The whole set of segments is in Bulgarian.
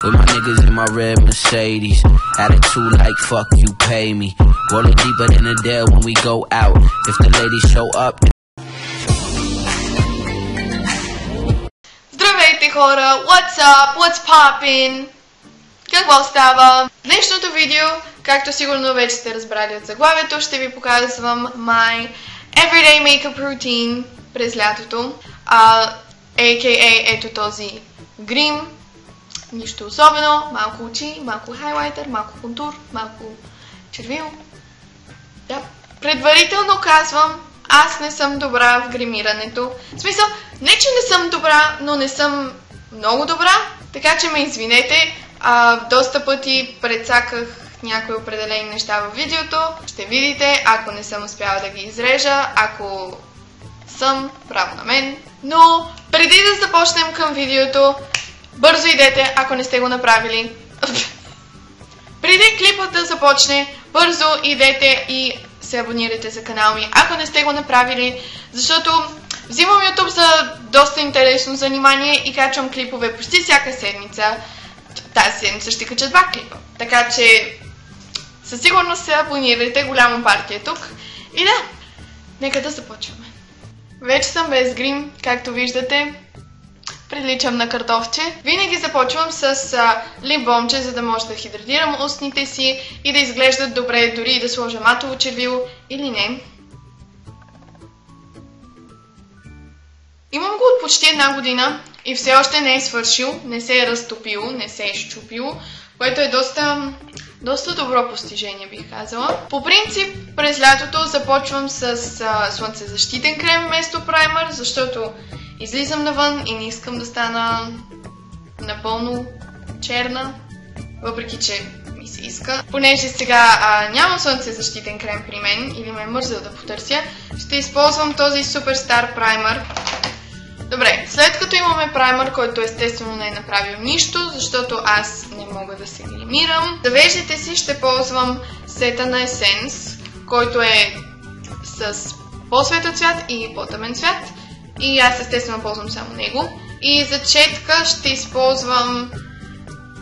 With my niggas in my red Mercedes. Attitude like fuck you pay me. Rolling deeper than a dare when we go out. If the ladies show up. Здравейте хора! What's up? What's poppin'? Какво става? В днешното видео, както сигурно вече сте разбрали от заглавието, ще ви показвам my everyday makeup routine през лятото. A.K.A. ето този грим. Нищо особено. Малко очи, малко хайлайтер, малко контур, малко червил. Да. Предварително казвам, аз не съм добра в гримирането. В смисъл, не че не съм добра, но не съм много добра, така че ме извинете. Доста пъти прецаках някои определени неща във видеото. Ще видите, ако не съм успяла да ги изрежа, ако съм, право на мен. Но преди да започнем към видеото, бързо идете, ако не сте го направили. Преди клипът да започне, бързо идете и се абонирайте за канала ми, ако не сте го направили, защото взимам YouTube за доста интересно занимание и качвам клипове почти всяка седмица. Тази седмица ще кача 2 клипа. Така че със сигурност се абонирайте, голяма партия тук. И да, нека да започваме. Вече съм без грим, както виждате. Приличам на картофче. Винаги започвам с лип-бомче, за да може да хидратирам устните си и да изглеждат добре, дори и да сложа матово червило или не. Имам го от почти 1 година и все още не е свършил, не се е разтопил, не се е счупил, което е доста добро постижение, бих казала. По принцип, през лятото започвам с слънцезащитен крем вместо праймер, защото излизам навън и не искам да стана напълно черна, въпреки че ми се иска. Понеже сега нямам слънцезащитен крем при мен или ме е мързел да потърся, ще използвам този суперстар праймер. Добре, след като имаме праймер, който естествено не е направил нищо, защото аз не мога да се гримирам, за веждите си ще ползвам сета на Essence, който е с по-светъл цвят и по-тъмен цвят. И аз естествено ползвам само него. И за четка ще използвам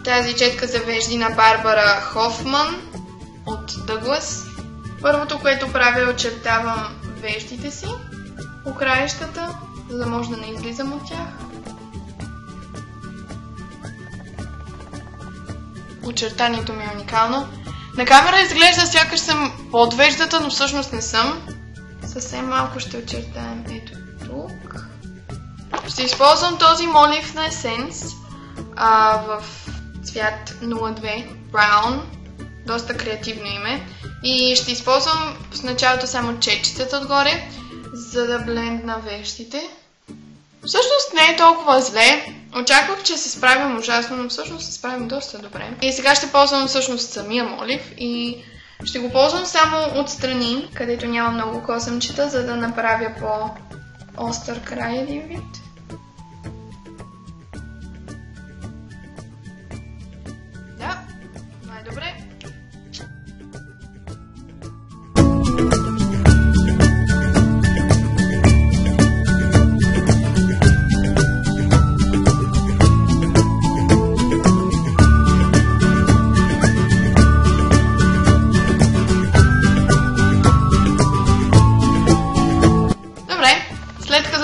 тази четка за вежди на Барбара Хофман от Douglas. Първото, което правя, е очертавам веждите си по краищата, за да може да не излизам от тях. Очертанието ми е уникално. На камера изглежда сякаш съм под веждата, но всъщност не съм. Съвсем малко ще очертаем ето тук. Ще използвам този молив на Essence в цвят 02 Brown. Доста креативно име. И ще използвам в началото само четчицата отгоре, за да блендна веждите. Всъщност не е толкова зле. Очаквах, че се справям ужасно, но всъщност се справим доста добре. И сега ще ползвам всъщност самия молив и ще го ползвам само отстрани, където няма много косъмчета, за да направя по-остър край един вид. Да, най-добре.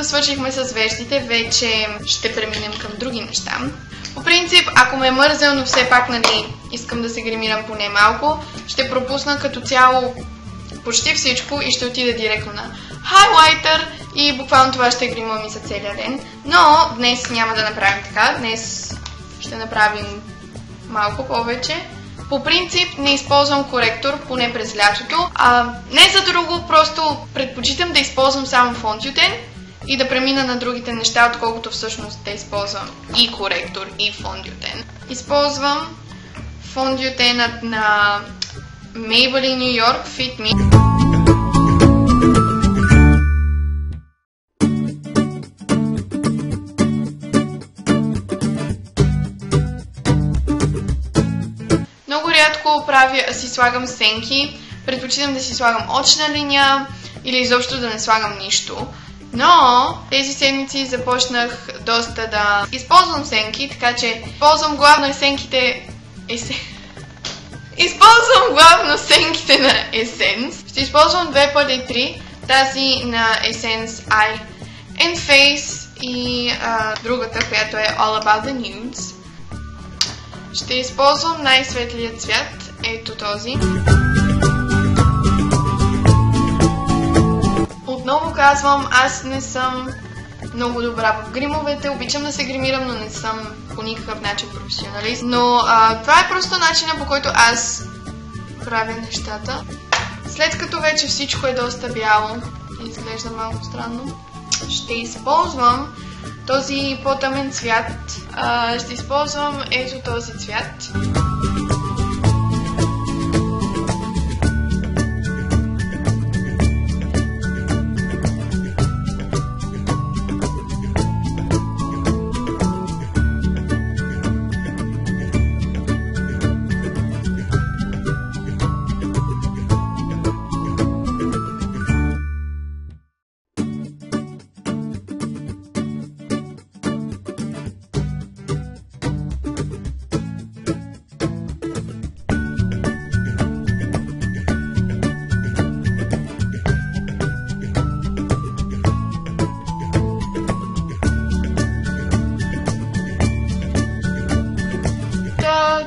Свършихме с веждите, вече ще преминем към други неща. По принцип, ако ме е мързел, но все пак искам да се гримирам поне малко, ще пропусна като цяло почти всичко и ще отида директно на хайлайтер и буквално това ще е грима ми за целия ден. Но днес няма да направим така, днес ще направим малко повече. По принцип не използвам коректор, поне през лятото. Не за друго, просто предпочитам да използвам само фондютен и да премина на другите неща, отколкото всъщност да използвам и коректор, и фондютен. Използвам фондютенът на Maybelline New York Fit Me. Много рядко си слагам сенки, предпочитам да си слагам очна линия или изобщо да не слагам нищо. Но тези седмици започнах доста да използвам сенки, така че използвам главно сенките... Използвам главно сенките на Essence. Ще използвам 2 пъти 3. Тази на Essence Eye and Face и другата, която е All About the Nudes. Ще използвам най-светлият цвят. Ето този. Отново казвам, аз не съм много добра в гримовете. Обичам да се гримирам, но не съм по никакъв начин професионалист. Но това е просто начинът, по който аз правя нещата. След като вече всичко е доста бяло и изглежда малко странно, ще използвам този по-тъмен цвят. Ще използвам ето този цвят.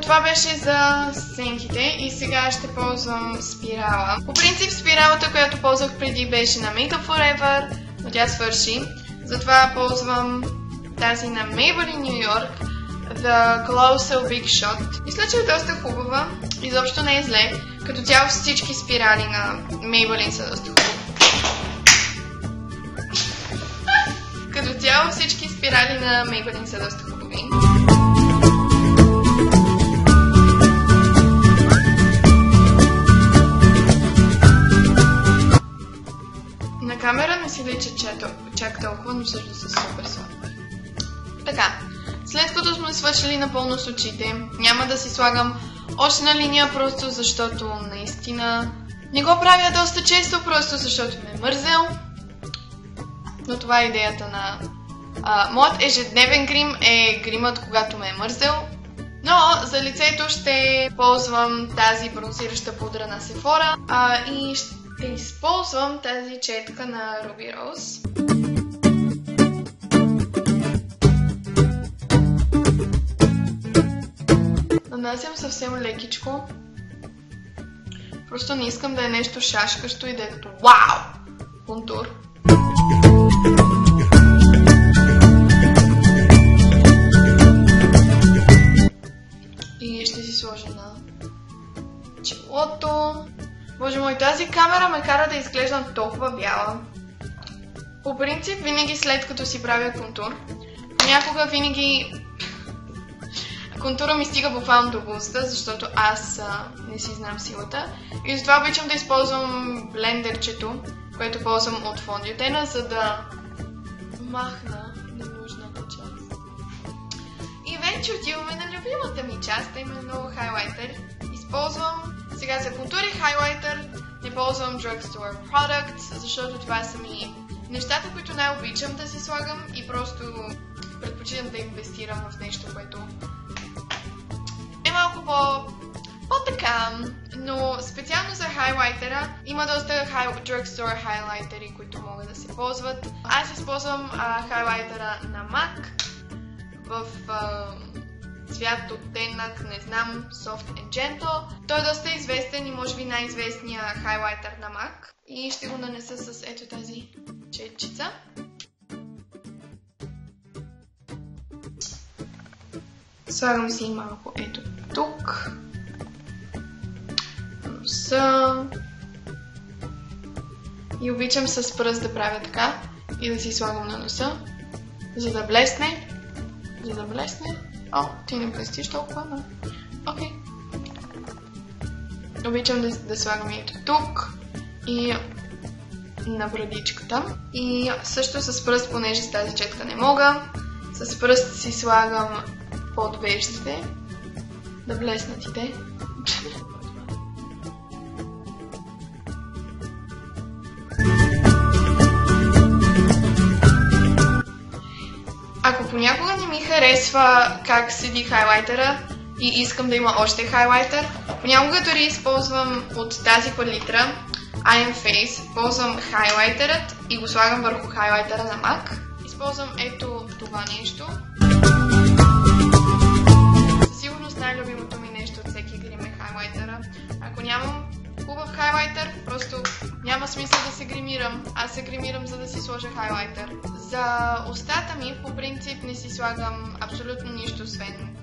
Това беше за сенките и сега ще ползвам спирала. По принцип спиралата, която ползвах преди, беше на Makeup Forever, но тя свърши. Затова ползвам тази на Maybelline New York, The Colossal Big Shot. Мисля, че е доста хубава, изобщо не е зле. Като цяло всички спирали на Maybelline са доста хубави. Като цяло всички спирали на Maybelline са доста хубави. На камера не си лича чак толкова, но също са супер слаби. Така, след като сме свършили напълно с очите, няма да си слагам очна линия, просто защото наистина не го правя доста често, просто защото ме е мързел. Но това е идеята на... моят ежедневен грим е гримът, когато ме е мързел. Но за лицето ще ползвам тази бронзираща пудра на Sephora и ще използвам тази четка на Ruby Rose. Нанасям съвсем лекичко. Просто не искам да е нещо шашкащо и да е като вау! Контур. И ще си сложа на челото. Боже мой, тази камера ме кара да изглеждам толкова бяла. По принцип, винаги след като си правя контур, някога винаги контура ми стига буквално до буста, защото аз не си знам силата. И затова обичам да използвам блендерчето, което ползвам от фондиотена, за да махна ненужната част. И вече отиваме на любимата ми част, именно хайлайтер. Използвам сега за контури хайлайтер, не ползвам Drugstore Products, защото това са ми нещата, които най-обичам да си слагам и просто предпочитам да инвестирам в нещо, което е малко по-така. Но специално за хайлайтера има доста Drugstore хайлайтери, които могат да се ползват. Аз използвам хайлайтера на MAC в цвят оттенък, не знам, Soft and Gentle. Той е доста известен и може би най-известният хайлайтер на MAC. И ще го нанеса с ето тази четчица. Слагам си малко ето тук. Носа. И обичам с пръст да правя така и да си слагам на носа, за да блесне. О, ти не блестиш толкова, но... Окей. Обичам да слагам и ето тук и на брадичката. И също с пръст, понеже с тази четка не мога, с пръст си слагам под веждите, да блеснат и те. ми харесва как седи хайлайтера и искам да има още хайлайтер. Понякога дори използвам от тази палитра I Am Face, ползвам хайлайтерът и го слагам върху хайлайтера на MAC. Използвам ето това нещо. Със сигурност най-любимото ми нещо от всеки грим е хайлайтера. Ако нямам хубав хайлайтер, просто няма смисъл да се гримирам. Аз се гримирам, за да си сложа хайлайтер. За устата ми по принцип не си слагам абсолютно нищо, освен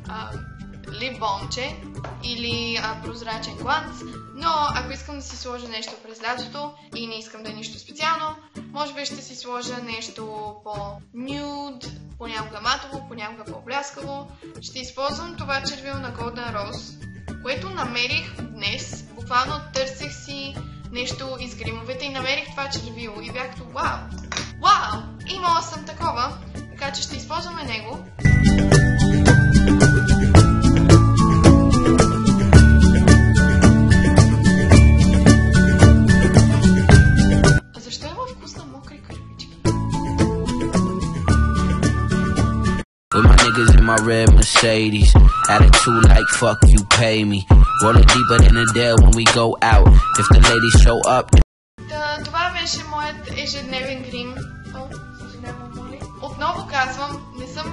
лип-бомче или прозрачен гланц, но ако искам да си сложа нещо през лятото и не искам да е нищо специално, може би ще си сложа нещо по-нюд, понякога матово, понякога по-бляскаво. Ще използвам това червило на Golden Rose, което намерих днес. Буквално търсех си нещо из гримовете и намерих това червило и бях като вау, имала съм такова, така че ще използваме него. With my niggas in my red Mercedes, attitude like fuck you pay me. Rolling deeper than a dare when we go out. If the ladies show up. Това беше моят ежедневен грим. Отново казвам, не съм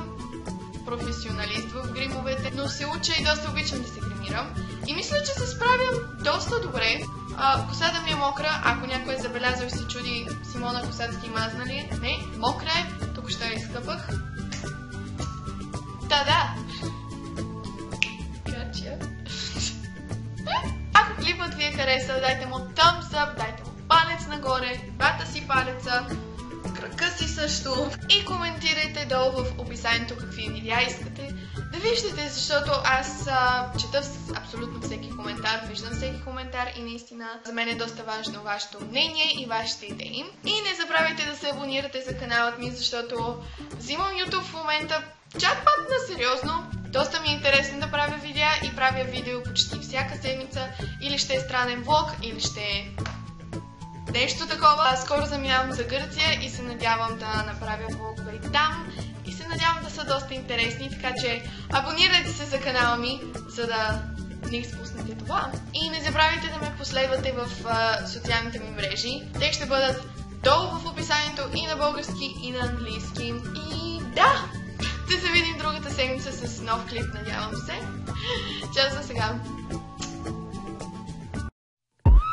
професионалист в гримовете, но се уча и доста обичам да се гримирам. И мисля, че се справям доста добре. Косата ми е мокра, ако някой е забелязал и се чуди Симона Косацки мазна ли? Не, мокра е, тук ще я изкъпах. Да. Ако клипът ви е харесал, дайте му thumbs up, дайте му палец нагоре, двата си палеца, крака си също и коментирайте долу в описанието какви видеа искате да виждате, защото аз чета абсолютно всеки коментар, виждам всеки коментар и наистина за мен е доста важно вашето мнение и вашите идеи. И не забравяйте да се абонирате за каналът ми, защото взимам YouTube в момента чат-пат на сериозно. Доста ми е интересно да правя видеа и правя видео почти всяка седмица. Или ще е странен влог, или ще е нещо такова. Скоро заминавам за Гърция и се надявам да направя влогове и там. И се надявам да са доста интересни, така че абонирайте се за канала ми, за да не изпуснете това. И не забравяйте да ме последвате в социалните ми мрежи. Те ще бъдат долу в описанието и на български, и на английски. И да! Да се видим другата седмица с нов клип, надявам се. Чао за сега.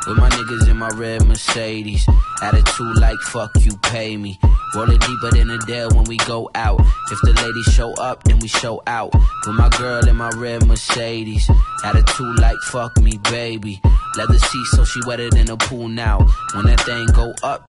With my niggas in my red Mercedes, attitude like fuck you pay me. Rolling deeper than a dare when we go out. If the ladies show up, then we show out. With my girl in my red Mercedes, attitude like fuck me baby. Leather seats so she wetter than a pool now. When that thing go up.